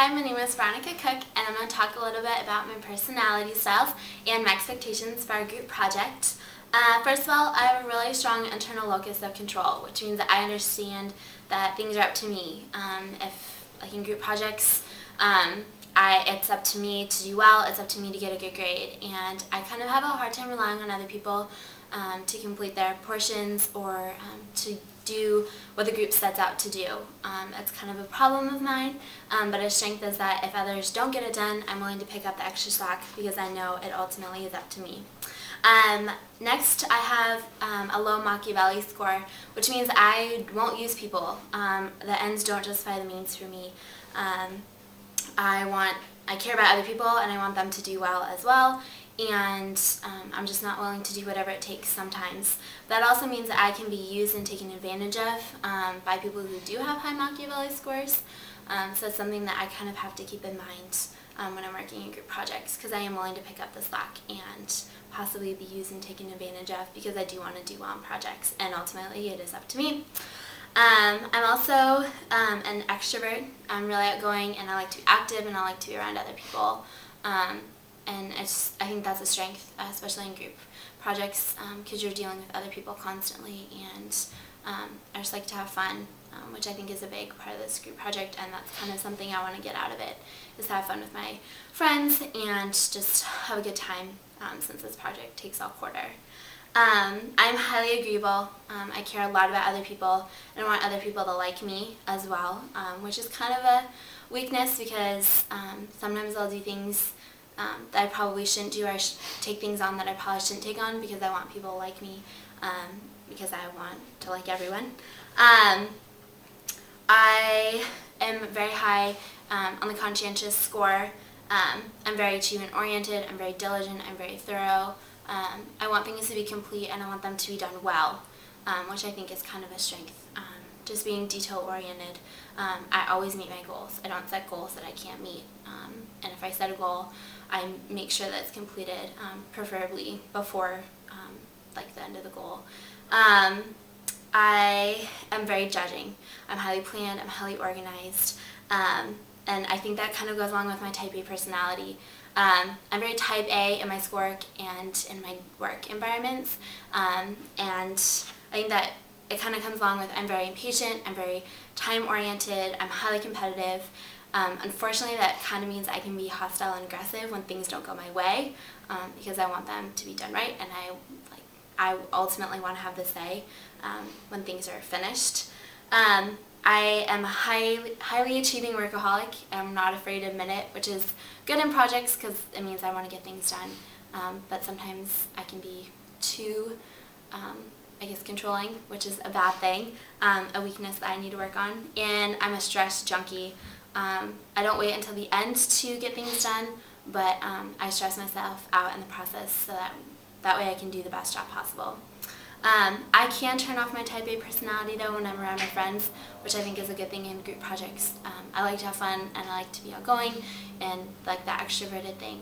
Hi, my name is Veronica Cook, and I'm going to talk a little bit about my personality styles and my expectations for our group project. First of all, I have a really strong internal locus of control, which means that I understand that things are up to me. If, like in group projects, it's up to me to do well, it's up to me to get a good grade, and I kind of have a hard time relying on other people to complete their portions or to do what the group sets out to do. It's kind of a problem of mine, but a strength is that if others don't get it done, I'm willing to pick up the extra slack because I know it ultimately is up to me. Next, I have a low Machiavelli score, which means I won't use people. The ends don't justify the means for me. I care about other people and I want them to do well as well, and I'm just not willing to do whatever it takes sometimes. That also means that I can be used and taken advantage of by people who do have high Machiavelli scores, so it's something that I kind of have to keep in mind when I'm working in group projects, because I am willing to pick up the slack and possibly be used and taken advantage of because I do want to do well in projects, and ultimately it is up to me. I'm also an extrovert. I'm really outgoing and I like to be active and I like to be around other people. And I think that's a strength, especially in group projects, because you're dealing with other people constantly, and I just like to have fun, which I think is a big part of this group project, and that's kind of something I want to get out of it, is have fun with my friends and just have a good time since this project takes all quarter. I'm highly agreeable. I care a lot about other people and I want other people to like me as well, which is kind of a weakness because sometimes I'll do things that I probably shouldn't do, or take things on that I probably shouldn't take on because I want people to like me, because I want to like everyone. I am very high on the conscientious score. I'm very achievement oriented, I'm very diligent, I'm very thorough. I want things to be complete and I want them to be done well, which I think is kind of a strength. Just being detail oriented, I always meet my goals. I don't set goals that I can't meet, and if I set a goal, I make sure that it's completed, preferably before like the end of the goal. I am very judging. I'm highly planned, I'm highly organized, and I think that kind of goes along with my type A personality. I'm very type A in my schoolwork and in my work environments, and I think that it kind of comes along with I'm very impatient, I'm very time oriented, I'm highly competitive. Unfortunately, that kind of means I can be hostile and aggressive when things don't go my way, because I want them to be done right, and I ultimately want to have the say when things are finished. I am a highly achieving workaholic. I'm not afraid to admit it, which is good in projects because it means I want to get things done. But sometimes I can be too, controlling, which is a bad thing, a weakness that I need to work on. And I'm a stress junkie. I don't wait until the end to get things done, but I stress myself out in the process so that way I can do the best job possible. I can turn off my type A personality though when I'm around my friends, which I think is a good thing in group projects. I like to have fun and I like to be outgoing and like that extroverted thing.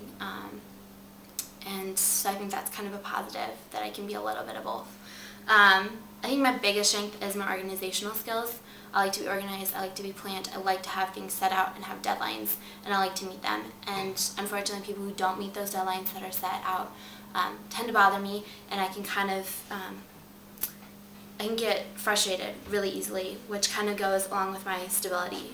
And so I think that's kind of a positive, that I can be a little bit of both. I think my biggest strength is my organizational skills. I like to be organized, I like to be planned, I like to have things set out and have deadlines, and I like to meet them. And unfortunately, people who don't meet those deadlines that are set out tend to bother me, and I can kind of I can get frustrated really easily, which kind of goes along with my stability.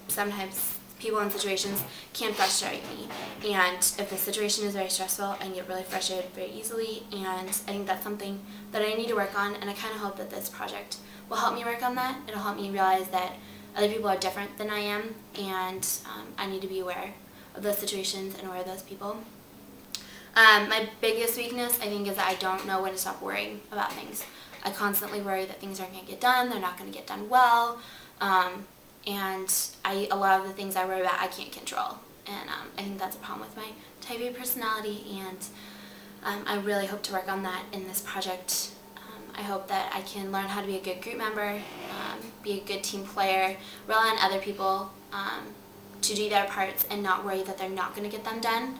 Sometimes people in situations can frustrate me, and if the situation is very stressful, I can get really frustrated very easily, and I think that's something that I need to work on, and I kind of hope that this project will help me work on that. It'll help me realize that other people are different than I am, and I need to be aware of those situations and aware of those people. My biggest weakness, I think, is that I don't know when to stop worrying about things. I constantly worry that things aren't going to get done, they're not going to get done well, and a lot of the things I worry about I can't control, and I think that's a problem with my type A personality, and I really hope to work on that in this project. I hope that I can learn how to be a good group member, be a good team player, rely on other people to do their parts and not worry that they're not going to get them done.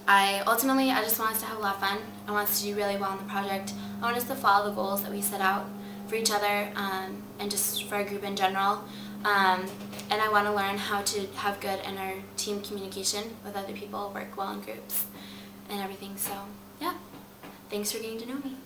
I just want us to have a lot of fun. I want us to do really well in the project. I want us to follow the goals that we set out for each other and just for our group in general. And I want to learn how to have good inner team communication with other people, work well in groups, and everything. So, yeah. Thanks for getting to know me.